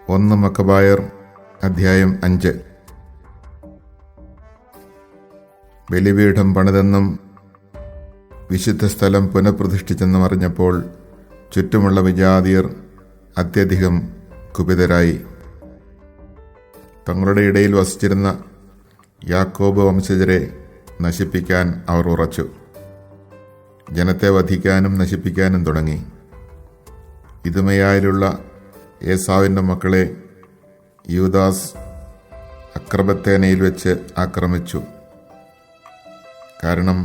1 മക്കബായർ അധ്യായം 5. ബലിപീഠം പണിതെന്നും വിശുദ്ധ സ്ഥലം പുനഃപ്രതിഷ്ഠിച്ചെന്നും അറിഞ്ഞപ്പോൾ ചുറ്റുമുള്ള വിജാതിയർ അത്യധികം കുപിതരായി. തങ്ങളുടെ ഇടയിൽ വസിച്ചിരുന്ന യാക്കോബ് വംശജരെ നശിപ്പിക്കാൻ അവർ ഉറച്ചു. ജനത്തെ വധിക്കാനും നശിപ്പിക്കാനും തുടങ്ങി. ഇതുമയായിലുള്ള ഏസാവിൻ്റെ മക്കളെ യൂദാസ് അക്രബത്തേനയിൽ വെച്ച് ആക്രമിച്ചു. കാരണം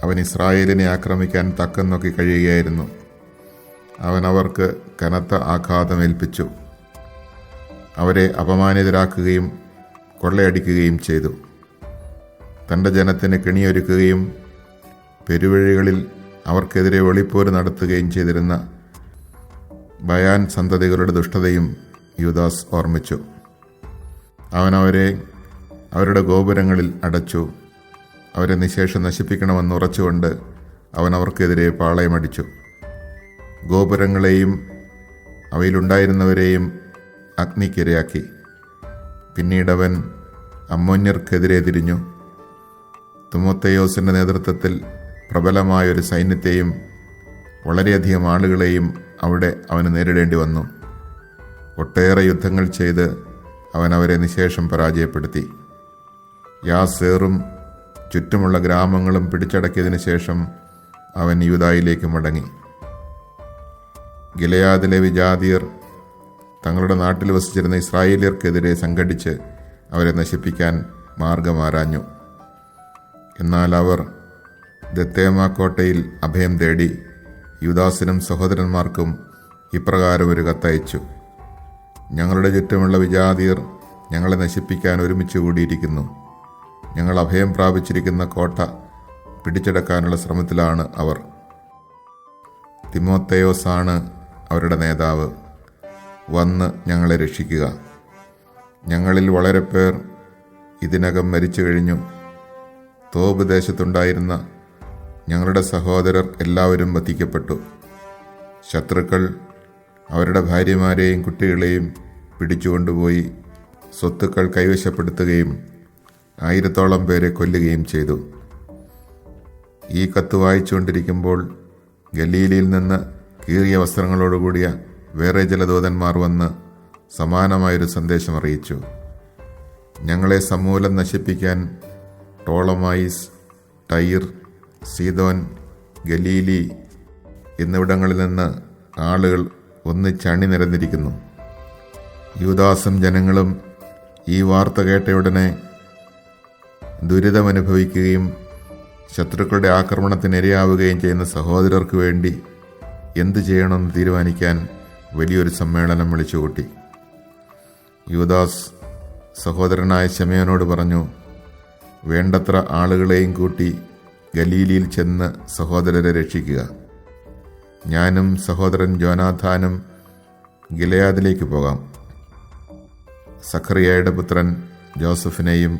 അവൻ ഇസ്രായേലിനെ ആക്രമിക്കാൻ തക്കം നോക്കി കഴിയുകയായിരുന്നു. അവൻ അവർക്ക് കനത്ത ആഘാതമേൽപ്പിച്ചു. അവരെ അപമാനിതരാക്കുകയും കൊള്ളയടിക്കുകയും ചെയ്തു. തൻ്റെ ജനത്തിന് കെണിയൊരുക്കുകയും പെരുവഴികളിൽ അവർക്കെതിരെ ഒളിപ്പോര് നടത്തുകയും ചെയ്തിരുന്ന ബയാൻ സന്തതികളുടെ ദുഷ്ടതയും യൂദാസ് ഓർമ്മിച്ചു. അവൻ അവരെ അവരുടെ ഗോപുരങ്ങളിൽ അടച്ചു. അവരെ നിശേഷം നശിപ്പിക്കണമെന്ന് ഉറച്ചുകൊണ്ട് അവൻ അവർക്കെതിരെ പാളയമടിച്ചു. ഗോപുരങ്ങളെയും അവയിലുണ്ടായിരുന്നവരെയും അഗ്നിക്കിരയാക്കി. പിന്നീടവൻ അമ്മോന്യർക്കെതിരെ തിരിഞ്ഞു. തിമോത്തേയോസിൻ്റെ നേതൃത്വത്തിൽ പ്രബലമായൊരു സൈന്യത്തെയും വളരെയധികം ആളുകളെയും അവിടെ അവന് നേരിടേണ്ടി വന്നു. ഒട്ടേറെ യുദ്ധങ്ങൾ ചെയ്ത് അവൻ അവരെ നിശേഷം പരാജയപ്പെടുത്തി. യാസേറും ചുറ്റുമുള്ള ഗ്രാമങ്ങളും പിടിച്ചടക്കിയതിനു ശേഷം അവൻ യൂദായിലേക്ക് മടങ്ങി. ഗിലെയാദിലെ വിജാതിയർ തങ്ങളുടെ നാട്ടിൽ വസിച്ചിരുന്ന ഇസ്രായേലിയർക്കെതിരെ സംഘടിച്ച് അവരെ നശിപ്പിക്കാൻ മാർഗമാരാഞ്ഞു. എന്നാൽ അവർ ദത്തേമ കോട്ടയിൽ അഭയം തേടി യൂദാസിനും സഹോദരന്മാർക്കും ഇപ്രകാരം ഒരു കത്തയച്ചു: ഞങ്ങളുടെ ചുറ്റുമുള്ള വിജാതിയർ ഞങ്ങളെ നശിപ്പിക്കാൻ ഒരുമിച്ച് കൂടിയിരിക്കുന്നു. ഞങ്ങൾ അഭയം പ്രാപിച്ചിരിക്കുന്ന കോട്ട പിടിച്ചെടുക്കാനുള്ള ശ്രമത്തിലാണ് അവർ. തിമോത്തേയോസാണ് അവരുടെ നേതാവ്. വന്ന് ഞങ്ങളെ രക്ഷിക്കുക. ഞങ്ങളിൽ വളരെ പേർ ഇതിനകം മരിച്ചു കഴിഞ്ഞു. തോബ് ദേശത്തുണ്ടായിരുന്ന ഞങ്ങളുടെ സഹോദരർ എല്ലാവരും വധിക്കപ്പെട്ടു. ശത്രുക്കൾ അവരുടെ ഭാര്യമാരെയും കുട്ടികളെയും പിടിച്ചുകൊണ്ടുപോയി സ്വത്തുക്കൾ കൈവശപ്പെടുത്തുകയും 1000-ഓളം പേരെ കൊല്ലുകയും ചെയ്തു. ഈ കത്ത് വായിച്ചുകൊണ്ടിരിക്കുമ്പോൾ ഗലീലയിൽ നിന്ന് കീറിയ വസ്ത്രങ്ങളോടുകൂടിയ വേറെ ചില ദൂതന്മാർ വന്ന് സമാനമായൊരു സന്ദേശം അറിയിച്ചു. ഞങ്ങളെ സമൂലം നശിപ്പിക്കാൻ ടോളമായിസ്, ടൈർ, സീദോൻ, ഗലീലി എന്നിവിടങ്ങളിൽ നിന്ന് ആളുകൾ ഒന്നിച്ചണി നിരന്നിരിക്കുന്നു. യൂദാസും ജനങ്ങളും ഈ വാർത്ത കേട്ടയുടനെ ദുരിതമനുഭവിക്കുകയും ശത്രുക്കളുടെ ആക്രമണത്തിനിരയാവുകയും ചെയ്യുന്ന സഹോദരർക്ക് വേണ്ടി എന്തു ചെയ്യണമെന്ന് തീരുമാനിക്കാൻ വലിയൊരു സമ്മേളനം വിളിച്ചുകൂട്ടി. യൂദാസ് സഹോദരനായ ശിമെയോനോട് പറഞ്ഞു: വേണ്ടത്ര ആളുകളെയും കൂട്ടി ഗലീലിയിൽ ചെന്ന് സഹോദരരെ രക്ഷിക്കുക. ഞാനും സഹോദരൻ ജോനാഥാനും ഗിലെയാദിലേക്ക് പോകാം. സഖറിയായുടെ പുത്രൻ ജോസഫിനെയും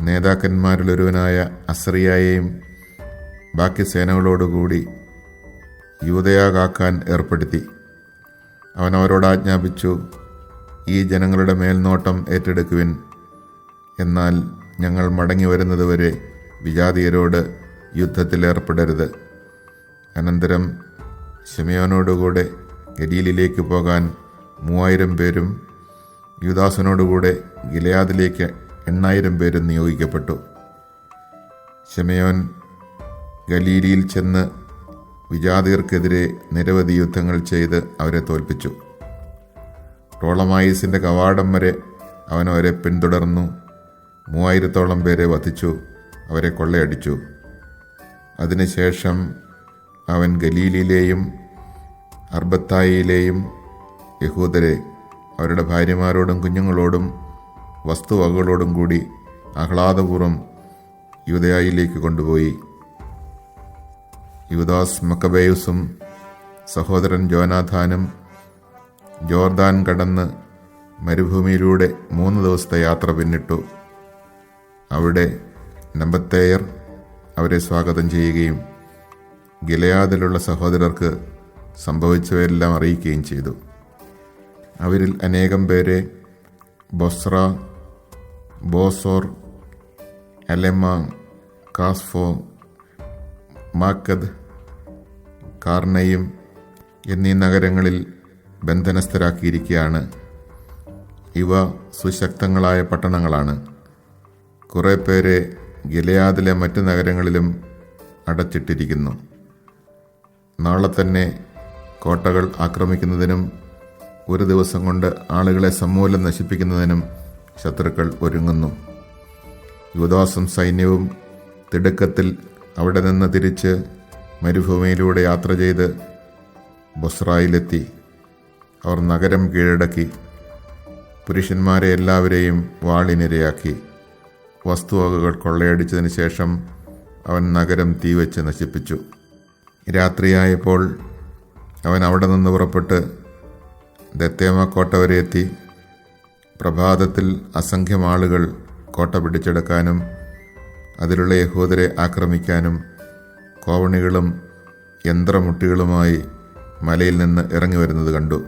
നേതാക്കന്മാരിലൊരുവനായ അസറിയായെയും ബാക്കി സേനകളോടുകൂടി യൂദയ കാക്കാൻ ഏർപ്പെടുത്തി. അവൻ അവരോട് ആജ്ഞാപിച്ചു: ഈ ജനങ്ങളുടെ മേൽനോട്ടം ഏറ്റെടുക്കുവിൻ. എന്നാൽ ഞങ്ങൾ മടങ്ങി വരുന്നതുവരെ വിജാതിയരോട് യുദ്ധത്തിലേർപ്പെടരുത്. അനന്തരം ശിമെയോനോടുകൂടെ ഗലീലിലേക്ക് പോകാൻ 3000 പേരും യൂദാസിനോടുകൂടെ ഗിലെയാദിലേക്ക് 8000 പേരും നിയോഗിക്കപ്പെട്ടു. ശിമെയോൻ ഗലീലിയിൽ ചെന്ന് വിജാതിയർക്കെതിരെ നിരവധി യുദ്ധങ്ങൾ ചെയ്ത് അവരെ തോൽപ്പിച്ചു. ടോളമായിസിൻ്റെ കവാടം വരെ അവൻ അവരെ പിന്തുടർന്നു. 3000-ഓളം പേരെ വധിച്ചു, അവരെ കൊള്ളയടിച്ചു. അതിനുശേഷം അവൻ ഗലീലിയിലെയും അർബത്തായിലെയും യഹൂദരെ അവരുടെ ഭാര്യമാരോടും കുഞ്ഞുങ്ങളോടും വസ്തുവകകളോടും കൂടി ആഹ്ലാദപൂർവ്വം യൂദയായിലേക്ക് കൊണ്ടുപോയി. യൂദാസ് മക്കബേയുസും സഹോദരൻ ജോനാഥാനും ജോർദാൻ കടന്ന് മരുഭൂമിയിലൂടെ 3 ദിവസത്തെ യാത്ര പിന്നിട്ടു. അവിടെ നബത്തേയർ അവരെ സ്വാഗതം ചെയ്യുകയും ഗിലെയാദിലുള്ള സഹോദരർക്ക് സംഭവിച്ചവയെല്ലാം അറിയിക്കുകയും ചെയ്തു. അവരിൽ അനേകം പേരെ ബൊസ്ര, ബോസോർ, അലെമ, കാസ്ഫോ, മാക്കദ്, കാർണയും എന്നീ നഗരങ്ങളിൽ ബന്ധനസ്ഥരാക്കിയിരിക്കുകയാണ്. ഇവ സുശക്തങ്ങളായ പട്ടണങ്ങളാണ്. കുറേ പേരെ ഗിലെയാദിലെ മറ്റ് നഗരങ്ങളിലും അടച്ചിട്ടിരിക്കുന്നു. നാളെ തന്നെ കോട്ടകൾ ആക്രമിക്കുന്നതിനും ഒരു ദിവസം കൊണ്ട് ആളുകളെ സമൂലം നശിപ്പിക്കുന്നതിനും ശത്രുക്കൾ ഒരുങ്ങുന്നു. യൂദാസും സൈന്യവും തിടുക്കത്തിൽ അവിടെ നിന്ന് തിരിച്ച് മരുഭൂമിയിലൂടെ യാത്ര ചെയ്ത് ബൊസ്രായിലെത്തി. അവർ നഗരം കീഴടക്കി. പുരുഷന്മാരെ എല്ലാവരെയും വാളിനിരയാക്കി. വസ്തുവകകൾ കൊള്ളയടിച്ചതിന് ശേഷം അവൻ നഗരം തീവച്ച് നശിപ്പിച്ചു. രാത്രിയായപ്പോൾ അവൻ അവിടെ നിന്ന് പുറപ്പെട്ട് ദത്തേമ കോട്ട വരെ എത്തി. പ്രഭാതത്തിൽ അസംഖ്യം ആളുകൾ കോട്ട പിടിച്ചെടുക്കാനും അതിലുള്ള യഹൂദരെ ആക്രമിക്കാനും കോവണികളും യന്ത്രമുട്ടികളുമായി മലയിൽ നിന്ന് ഇറങ്ങി വരുന്നത് കണ്ടു.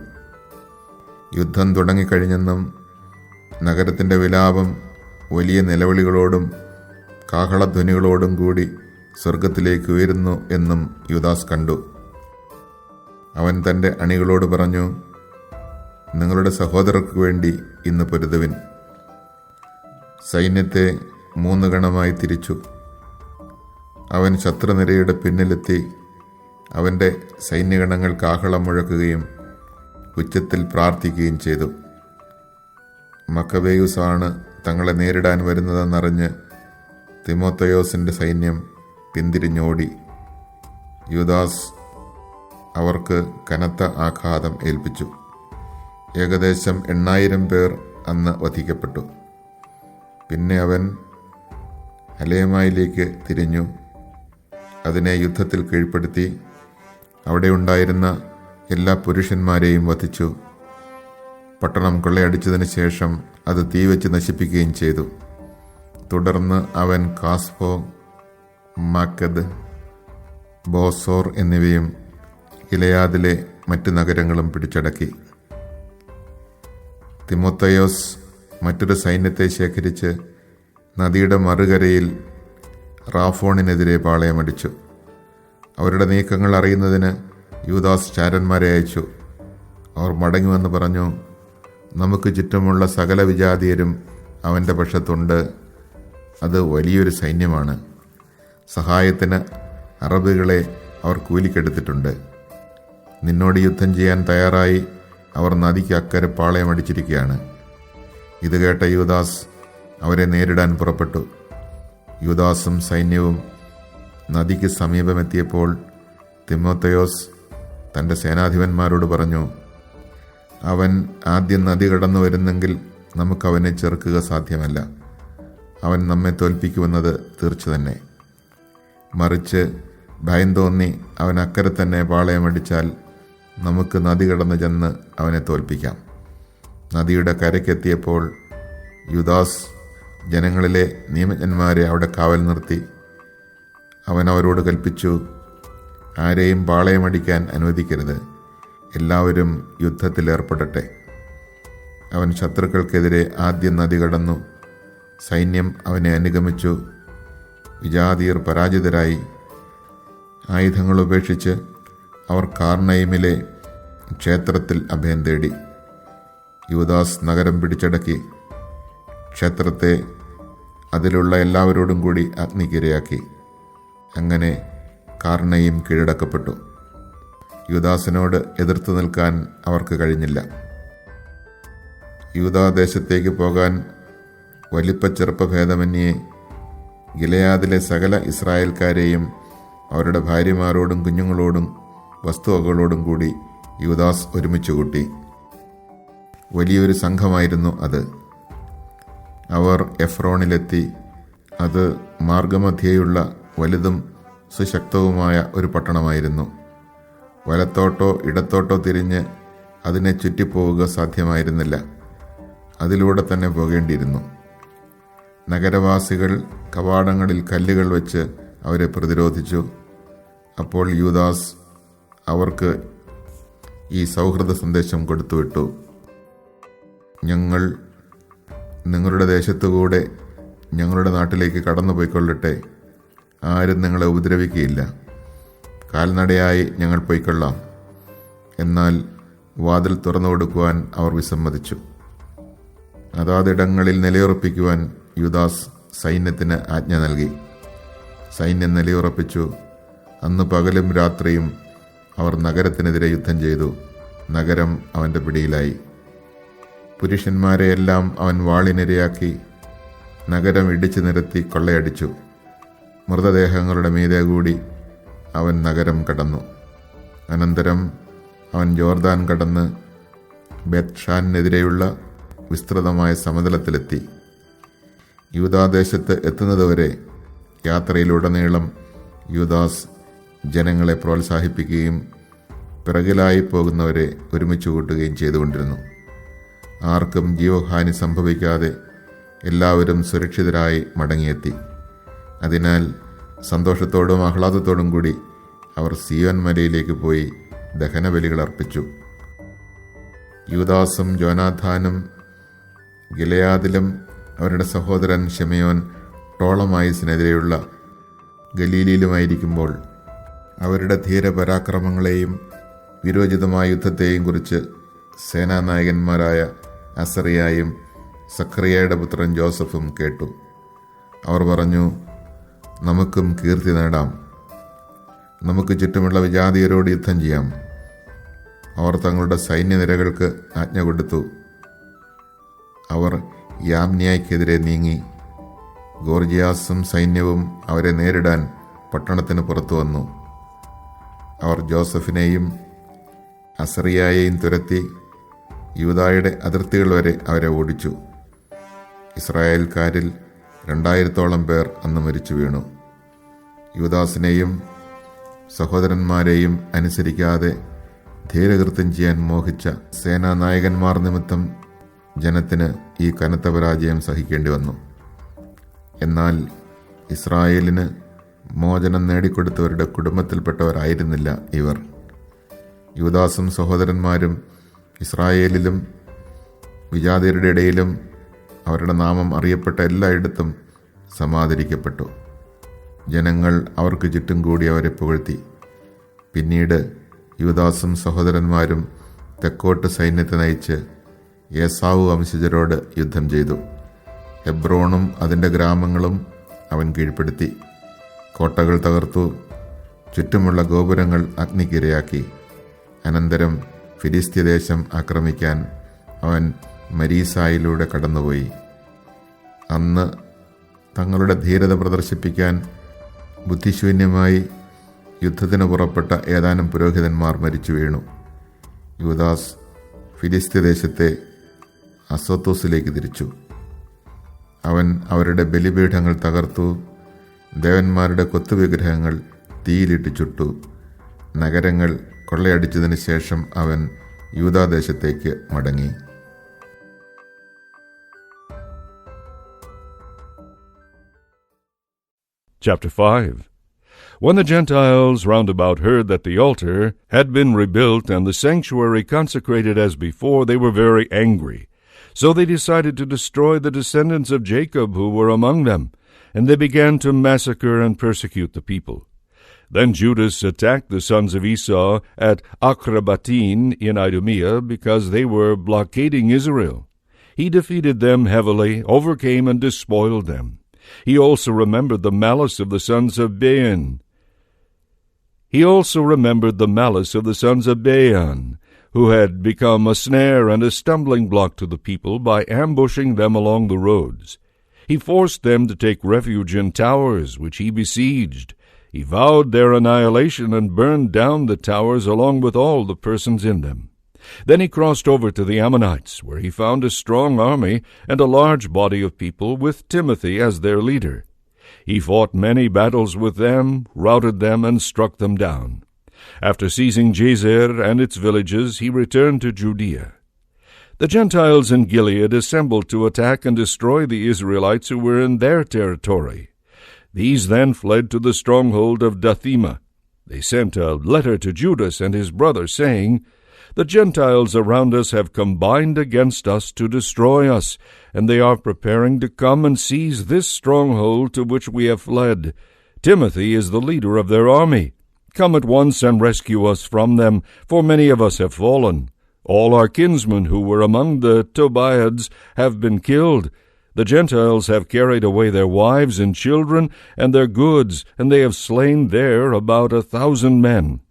യുദ്ധം തുടങ്ങിക്കഴിഞ്ഞെന്നും നഗരത്തിൻ്റെ വിലാപം വലിയ നിലവിളികളോടും കാഹളധ്വനികളോടും കൂടി സ്വർഗത്തിലേക്ക് ഉയരുന്നു എന്നും യൂദാസ് കണ്ടു. അവൻ തൻ്റെ അണികളോട് പറഞ്ഞു, നിങ്ങളുടെ സഹോദരർക്ക് വേണ്ടി ഇന്ന് പൊരുതുവിൻ. സൈന്യത്തെ 3 ഗണമായി തിരിച്ചു. അവൻ ശത്രുനിരയുടെ പിന്നിലെത്തി. അവൻ്റെ സൈന്യഗണങ്ങൾ കാഹളം മുഴക്കുകയും ഉച്ചത്തിൽ പ്രാർത്ഥിക്കുകയും ചെയ്തു. മക്കബേയുസാണ് തങ്ങളെ നേരിടാൻ വരുന്നതെന്നറിഞ്ഞ് തിമോത്തയോസിൻ്റെ സൈന്യം പിന്തിരിഞ്ഞോടി. യൂദാസ് അവർക്ക് കനത്ത ആഘാതം ഏൽപ്പിച്ചു. ഏകദേശം 8000 പേർ അന്ന് വധിക്കപ്പെട്ടു. പിന്നെ അവൻ അലേമായിലേക്ക് തിരിഞ്ഞു. അതിനെ യുദ്ധത്തിൽ കീഴ്പ്പെടുത്തി. അവിടെ ഉണ്ടായിരുന്ന എല്ലാ പുരുഷന്മാരെയും വധിച്ചു. പട്ടണം കൊള്ളയടിച്ചതിന് ശേഷം അത് തീവച്ച് നശിപ്പിക്കുകയും ചെയ്തു. തുടർന്ന് അവൻ കാസ്ഫോ, മാക്കദ്, ബോസോർ എന്നിവയും ഗിലെയാദിലെ മറ്റ് നഗരങ്ങളും പിടിച്ചടക്കി. തിമോത്തയോസ് മറ്റൊരു സൈന്യത്തെ ശേഖരിച്ച് നദിയുടെ മറുകരയിൽ റാഫോണിനെതിരെ പാളയമടിച്ചു. അവരുടെ നീക്കങ്ങൾ അറിയുന്നതിന് യൂദാസ് ചാരന്മാരെ അയച്ചു. അവർ മടങ്ങുമെന്ന് പറഞ്ഞു, നമുക്ക് ചുറ്റുമുള്ള സകല വിജാതീയരും അവൻ്റെ പക്ഷത്തുണ്ട്. അത് വലിയൊരു സൈന്യമാണ്. സഹായത്തിന് അറബികളെ അവർ കൂലിക്കെടുത്തിട്ടുണ്ട്. നിന്നോട് യുദ്ധം ചെയ്യാൻ തയ്യാറായി അവർ നദിക്ക് അക്കരെ പാളയമടിച്ചിരിക്കുകയാണ്. ഇത് കേട്ട യൂദാസ് അവരെ നേരിടാൻ പുറപ്പെട്ടു. യൂദാസും സൈന്യവും നദിക്ക് സമീപമെത്തിയപ്പോൾ തിമോത്തയോസ് തൻ്റെ സേനാധിപന്മാരോട് പറഞ്ഞു, അവൻ ആദ്യം നദി കടന്നു വരുന്നെങ്കിൽ നമുക്കവനെ ചെറുക്കുക സാധ്യമല്ല. അവൻ നമ്മെ തോൽപ്പിക്കുമെന്നത് തീർച്ച തന്നെ. മറിച്ച് ഭയം തോന്നി അവൻ അക്കരെ തന്നെ പാളയമടിച്ചാൽ നമുക്ക് നദി കടന്ന് ചെന്ന് അവനെ തോൽപ്പിക്കാം. നദിയുടെ കരയ്ക്കെത്തിയപ്പോൾ യൂദാസ് ജനങ്ങളിലെ നിയമജ്ഞന്മാരെ അവിടെ കാവൽ നിർത്തി. അവൻ അവരോട് കൽപ്പിച്ചു, ആരെയും പാളയമടിക്കാൻ അനുവദിക്കരുത്. എല്ലാവരും യുദ്ധത്തിലേർപ്പെടട്ടെ. അവൻ ശത്രുക്കൾക്കെതിരെ ആദ്യം നദി കടന്നു. സൈന്യം അവനെ അനുഗമിച്ചു. വിജാതീയർ പരാജിതരായി. ആയുധങ്ങൾ ഉപേക്ഷിച്ച് അവർ കാർണയിമിലെ ക്ഷേത്രത്തിൽ അഭയം തേടി. യൂദാസ് നഗരം പിടിച്ചടക്കി. ക്ഷേത്രത്തെ അതിലുള്ള എല്ലാവരോടും കൂടി അഗ്നിക്കിരയാക്കി. അങ്ങനെ കാർണയും കീഴടക്കപ്പെട്ടു. യൂദാസിനോട് എതിർത്തു നിൽക്കാൻ അവർക്ക് കഴിഞ്ഞില്ല. യൂദാദേശത്തേക്ക് പോകാൻ വലിപ്പച്ചെറുപ്പഭേദമന്യേ ഗിലെയാദിലെ സകല ഇസ്രായേൽക്കാരെയും അവരുടെ ഭാര്യമാരോടും കുഞ്ഞുങ്ങളോടും വസ്തുവകളോടും കൂടി യൂദാസ് ഒരുമിച്ച് കൂട്ടി. വലിയൊരു സംഘമായിരുന്നു അത്. അവർ എഫ്രോണിലെത്തി. അത് മാർഗമധ്യേയുള്ള വലുതും സുശക്തവുമായ ഒരു പട്ടണമായിരുന്നു. വലത്തോട്ടോ ഇടത്തോട്ടോ തിരിഞ്ഞ് അതിനെ ചുറ്റിപ്പോവുക സാധ്യമായിരുന്നില്ല. അതിലൂടെ തന്നെ പോകേണ്ടിയിരുന്നു. നഗരവാസികൾ കവാടങ്ങളിൽ കല്ലുകൾ വെച്ച് അവരെ പ്രതിരോധിച്ചു. അപ്പോൾ യൂദാസ് അവർക്ക് ഈ സൗഹൃദ സന്ദേശം കൊടുത്തുവിട്ടു. ഞങ്ങൾ നിങ്ങളുടെ ദേശത്തുകൂടെ ഞങ്ങളുടെ നാട്ടിലേക്ക് കടന്നു പോയിക്കൊള്ളട്ടെ, ആരും നിങ്ങളെ ഉപദ്രവിക്കുകയില്ല, കാൽനടയായി ഞങ്ങൾ പോയിക്കൊള്ളാം. എന്നാൽ വാതിൽ തുറന്നു കൊടുക്കുവാൻ അവർ വിസമ്മതിച്ചു. അതാതിടങ്ങളിൽ നിലയുറപ്പിക്കുവാൻ യൂദാസ് സൈന്യത്തിന് ആജ്ഞ നൽകി. സൈന്യം നിലയുറപ്പിച്ചു. അന്ന് പകലും രാത്രിയും അവർ നഗരത്തിനെതിരെ യുദ്ധം ചെയ്തു. നഗരം അവൻ്റെ പിടിയിലായി. പുരുഷന്മാരെയെല്ലാം അവൻ വാളിനിരയാക്കി നഗരം ഇടിച്ചു നിരത്തി കൊള്ളയടിച്ചു. മൃതദേഹങ്ങളുടെ മീതെ കൂടി അവൻ നഗരം കടന്നു. അനന്തരം അവൻ ജോർദാൻ കടന്ന് ബെത്ഷാനെതിരെയുള്ള വിസ്തൃതമായ സമതലത്തിലെത്തി. യൂദാദേശത്ത് എത്തുന്നതുവരെ യാത്രയിലുടനീളം യൂദാസ് ജനങ്ങളെ പ്രോത്സാഹിപ്പിക്കുകയും പിറകിലായി പോകുന്നവരെ ഒരുമിച്ച് കൂട്ടുകയും ചെയ്തുകൊണ്ടിരുന്നു. ആർക്കും ജീവഹാനി സംഭവിക്കാതെ എല്ലാവരും സുരക്ഷിതരായി മടങ്ങിയെത്തി. അതിനാൽ സന്തോഷത്തോടും ആഹ്ലാദത്തോടും കൂടി അവർ സിയോൻ മലയിലേക്ക് പോയി ദഹനബലികൾ അർപ്പിച്ചു. യൂദാസും ജോനാഥാനും ഗിലെയാദിലും അവരുടെ സഹോദരൻ ശിമെയോൻ ടോളമായിസിനെതിരെയുള്ള ഗലീലയിലുമായിരിക്കുമ്പോൾ അവരുടെ ധീരപരാക്രമങ്ങളെയും വിരോചിതമായ യുദ്ധത്തെയും കുറിച്ച് സേനാനായകന്മാരായ അസറിയായും സഖറിയയുടെ പുത്രൻ ജോസഫും കേട്ടു. അവർ പറഞ്ഞു, നമുക്കും കീർത്തി നേടാം, നമുക്ക് ചുറ്റുമുള്ള വിജാതീയരോട് യുദ്ധം ചെയ്യാം. അവർ തങ്ങളുടെ സൈന്യനിരകൾക്ക് ആജ്ഞ കൊടുത്തു. അവർ യാമ്നിയായ്ക്കെതിരെ നീങ്ങി. ഗോർജിയാസും സൈന്യവും അവരെ നേരിടാൻ പട്ടണത്തിന് പുറത്തു വന്നു. അവർ ജോസഫിനെയും അസറിയായെയും തുരത്തി യൂദായുടെ അതിർത്തികൾ വരെ അവരെ ഓടിച്ചു. ഇസ്രായേൽക്കാരിൽ 2000-ഓളം പേർ അന്ന് മരിച്ചു വീണു. യൂദാസിനെയും സഹോദരന്മാരെയും അനുസരിക്കാതെ ധീരകൃത്യം ചെയ്യാൻ മോഹിച്ച സേനാനായകന്മാർ നിമിത്തം ജനത്തിന് ഈ കനത്ത പരാജയം സഹിക്കേണ്ടി വന്നു. എന്നാൽ ഇസ്രായേലിന് മോചനം നേടിക്കൊടുത്തവരുടെ കുടുംബത്തിൽപ്പെട്ടവരായിരുന്നില്ല ഇവർ. യൂദാസും സഹോദരന്മാരും ഇസ്രായേലിലും വിജാതിയരുടെ ഇടയിലും അവരുടെ നാമം അറിയപ്പെട്ട എല്ലായിടത്തും സമാദരിക്കപ്പെട്ടു. ജനങ്ങൾ അവർക്ക് ചുറ്റും കൂടി അവരെ പുകഴ്ത്തി. പിന്നീട് യൂദാസും സഹോദരന്മാരും തെക്കോട്ട് സൈന്യത്തെ നയിച്ച് ഏസാവ് വംശജരോട് യുദ്ധം ചെയ്തു. ഹെബ്രോണും അതിൻ്റെ ഗ്രാമങ്ങളും അവൻ കീഴ്പ്പെടുത്തി. കോട്ടകൾ തകർത്തു, ചുറ്റുമുള്ള ഗോപുരങ്ങൾ അഗ്നിക്കിരയാക്കി. അനന്തരം ഫിലിസ്ത്യദേശം ആക്രമിക്കാൻ അവൻ മരീസായിലൂടെ കടന്നുപോയി. അന്ന് തങ്ങളുടെ ധീരത പ്രദർശിപ്പിക്കാൻ ബുദ്ധിശൂന്യമായി യുദ്ധത്തിന് പുറപ്പെട്ട ഏതാനും പുരോഹിതന്മാർ മരിച്ചു വീണു. യൂദാസ് ഫിലിസ്ത്യദേശത്തെ അസോത്തോസിലേക്ക് തിരിച്ചു. അവൻ അവരുടെ ബലിപീഠങ്ങൾ തകർത്തു, ദേവന്മാരുടെ കൊത്തുവിഗ്രഹങ്ങൾ തീയിലിട്ട് ചുട്ടു. നഗരങ്ങൾ കൊള്ളയടിച്ചതിന് ശേഷം അവൻ യൂദാദേശത്തേക്ക് മടങ്ങി. Chapter 5. When the Gentiles round about heard that the altar had been rebuilt and the sanctuary consecrated as before, they were very angry. So they decided to destroy the descendants of Jacob who were among them, and they began to massacre and persecute the people. Then Judas attacked the sons of Esau at Akrabatin in Idumea because they were blockading Israel. He defeated them heavily, overcame and despoiled them. He also remembered the malice of the sons of Bean, who had become a snare and a stumbling block to the people by ambushing them along the roads. He forced them to take refuge in towers, which he besieged. He vowed their annihilation and burned down the towers along with all the persons in them. Then he crossed over to the Ammonites, where he found a strong army and a large body of people with Timothy as their leader. He fought many battles with them, routed them, and struck them down. After seizing Jazer and its villages, he returned to Judea. The Gentiles in Gilead assembled to attack and destroy the Israelites who were in their territory. These then fled to the stronghold of Dathema. They sent a letter to Judas and his brother, saying, The Gentiles around us have combined against us to destroy us, and they are preparing to come and seize this stronghold to which we have fled. Timothy is the leader of their army. Come at once and rescue us from them, for many of us have fallen. All our kinsmen who were among the Tobiads have been killed. The Gentiles have carried away their wives and children and their goods, and they have slain there about 1,000 men."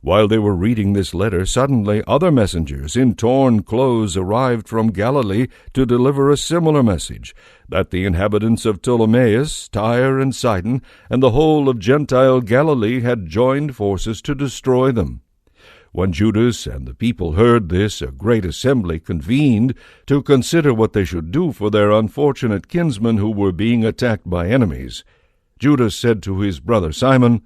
While they were reading this letter, suddenly other messengers in torn clothes arrived from Galilee to deliver a similar message, that the inhabitants of Ptolemais, Tyre, and Sidon, and the whole of Gentile Galilee had joined forces to destroy them. When Judas and the people heard this, a great assembly convened to consider what they should do for their unfortunate kinsmen who were being attacked by enemies. Judas said to his brother Simon,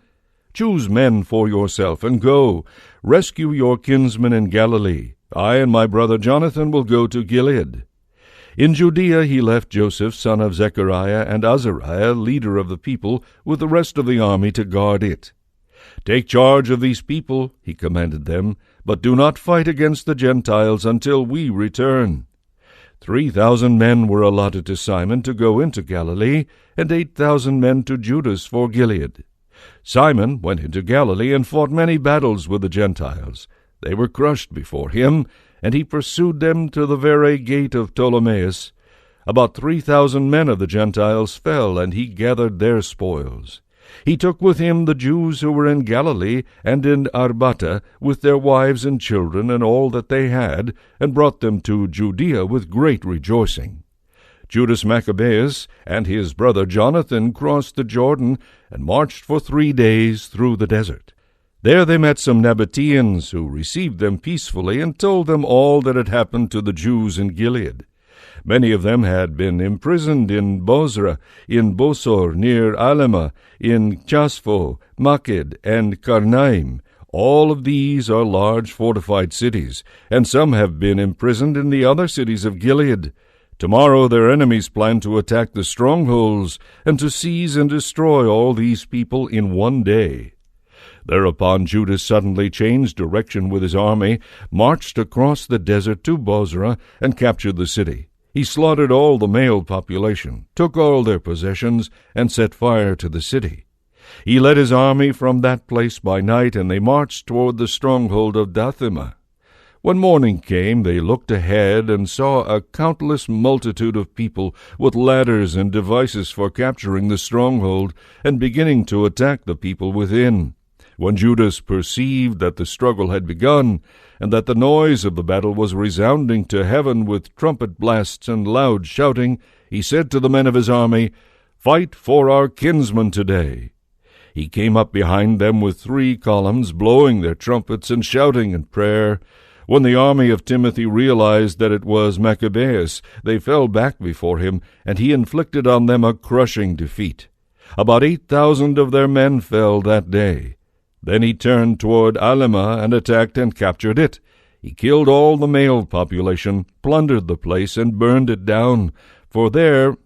"Choose men for yourself, and go. Rescue your kinsmen in Galilee. I and my brother Jonathan will go to Gilead." In Judea he left Joseph, son of Zechariah, and Azariah, leader of the people, with the rest of the army to guard it. "Take charge of these people," he commanded them, "but do not fight against the Gentiles until we return." 3,000 men were allotted to Simon to go into Galilee, and 8,000 men to Judas for Gilead. Simon went into Galilee and fought many battles with the Gentiles. They were crushed before him, and he pursued them to the very gate of Ptolemais. About 3,000 men of the Gentiles fell, and he gathered their spoils. He took with him the Jews who were in Galilee and in Arbata, with their wives and children and all that they had, and brought them to Judea with great rejoicing. Judas Maccabees and his brother Jonathan crossed the Jordan and marched for 3 days through the desert. There they met some Nabateans who received them peacefully and told them all that had happened to the Jews in Gilead. Many of them had been imprisoned in Bozrah, in Bosor, near Alema, in Chaspho, Maked, and Karnaim. All of these are large fortified cities, and some have been imprisoned in the other cities of Gilead. Tomorrow their enemies plan to attack the strongholds and to seize and destroy all these people in one day. Thereupon Judas suddenly changed direction with his army, marched across the desert to Bozrah, and captured the city. He slaughtered all the male population, took all their possessions, and set fire to the city. He led his army from that place by night, and they marched toward the stronghold of Dathima. When morning came, they looked ahead and saw a countless multitude of people with ladders and devices for capturing the stronghold and beginning to attack the people within. When Judas perceived that the struggle had begun, and that the noise of the battle was resounding to heaven with trumpet blasts and loud shouting, he said to the men of his army, "Fight for our kinsmen today." He came up behind them with 3 columns, blowing their trumpets and shouting in prayer. When the army of Timothy realized that it was Maccabees, they fell back before him, and he inflicted on them a crushing defeat. About 8,000 of their men fell that day. Then he turned toward Alema and attacked and captured it. He killed all the male population, plundered the place, and burned it down. From there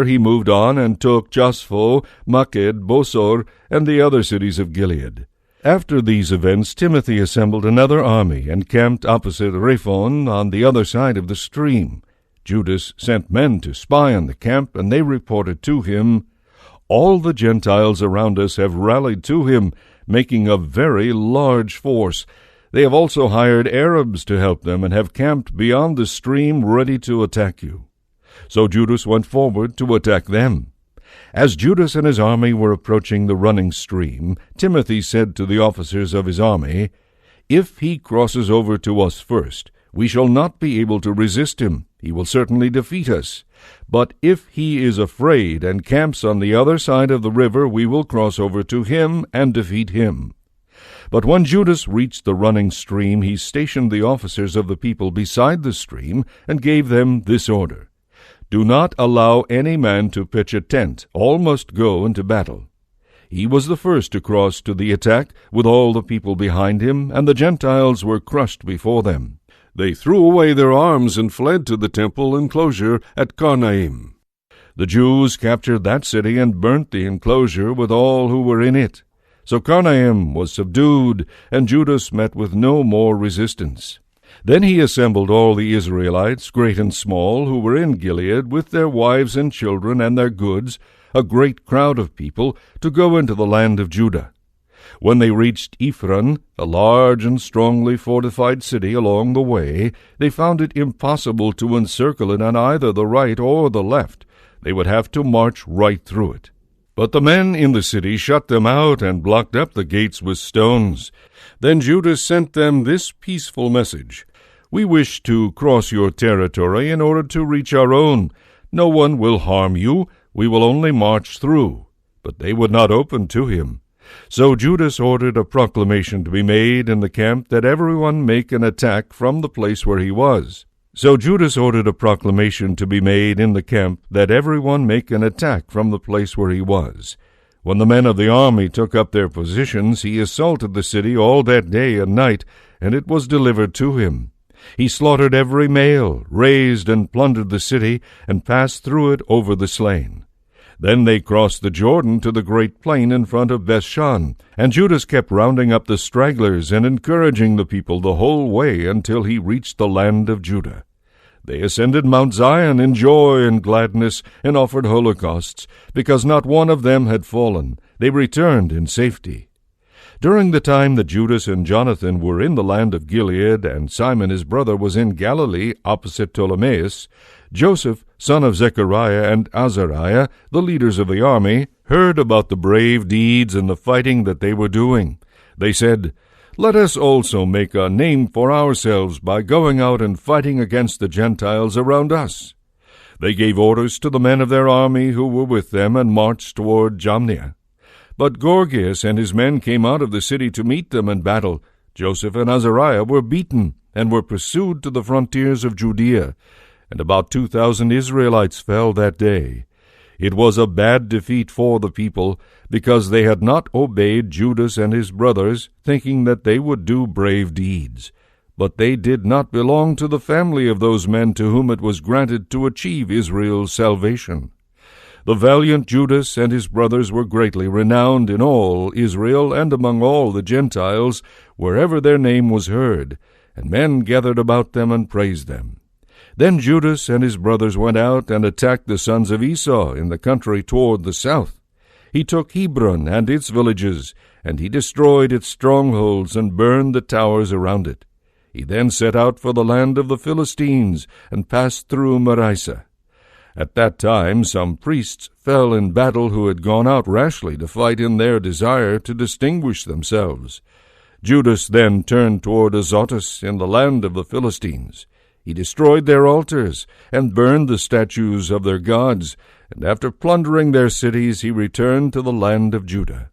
he moved on and took Chaspho, Maked, Bosor, and the other cities of Gilead. After these events Timothy assembled another army and camped opposite Rephon on the other side of the stream. Judas sent men to spy on the camp, and they reported to him, "All the Gentiles around us have rallied to him, making a very large force. They have also hired Arabs to help them and have camped beyond the stream ready to attack you." So Judas went forward to attack them. As Judas and his army were approaching the running stream, Timothy said to the officers of his army, "If he crosses over to us first, we shall not be able to resist him. He will certainly defeat us. But if he is afraid and camps on the other side of the river, we will cross over to him and defeat him." But when Judas reached the running stream, he stationed the officers of the people beside the stream and gave them this order: "Do not allow any man to pitch a tent. All must go into battle." He was the first to cross to the attack, with all the people behind him, and the Gentiles were crushed before them. They threw away their arms and fled to the temple enclosure at Karnaim. The Jews captured that city and burnt the enclosure with all who were in it. So Karnaim was subdued, and Judas met with no more resistance. Then he assembled all the Israelites, great and small, who were in Gilead, with their wives and children and their goods, a great crowd of people, to go into the land of Judah. When they reached Ephron, a large and strongly fortified city along the way, they found it impossible to encircle it on either the right or the left. They would have to march right through it. But the men in the city shut them out and blocked up the gates with stones. Then Judas sent them this peaceful message: "We wish to cross your territory in order to reach our own. No one will harm you. We will only march through." But they would not open to him. So Judas ordered a proclamation to be made in the camp that everyone make an attack from the place where he was. When the men of the army took up their positions, he assaulted the city all that day and night, and it was delivered to him. He slaughtered every male, razed and plundered the city, and passed through it over the slain. Then they crossed the Jordan to the great plain in front of Bethshan, and Judas kept rounding up the stragglers and encouraging the people the whole way until he reached the land of Judah. They ascended Mount Zion in joy and gladness, and offered holocausts, because not one of them had fallen. They returned in safety. During the time that Judas and Jonathan were in the land of Gilead, and Simon his brother was in Galilee opposite Ptolemais, Joseph, son of Zechariah, and Azariah, the leaders of the army, heard about the brave deeds and the fighting that they were doing. They said, "Let us also make a name for ourselves by going out and fighting against the Gentiles around us." They gave orders to the men of their army who were with them and marched toward Jamnia. But Gorgias and his men came out of the city to meet them in battle. Joseph and Azariah were beaten and were pursued to the frontiers of Judea, and about 2,000 Israelites fell that day. It was a bad defeat for the people, because they had not obeyed Judas and his brothers, thinking that they would do brave deeds. But they did not belong to the family of those men to whom it was granted to achieve Israel's salvation. The valiant Judas and his brothers were greatly renowned in all Israel and among all the Gentiles, wherever their name was heard, and men gathered about them and praised them. Then Judas and his brothers went out and attacked the sons of Esau in the country toward the south. He took Hebron and its villages, and he destroyed its strongholds and burned the towers around it. He then set out for the land of the Philistines and passed through Marisa. At that time some priests fell in battle who had gone out rashly to fight in their desire to distinguish themselves. Judas then turned toward Azotus in the land of the Philistines. He destroyed their altars and burned the statues of their gods, and after plundering their cities he returned to the land of Judah.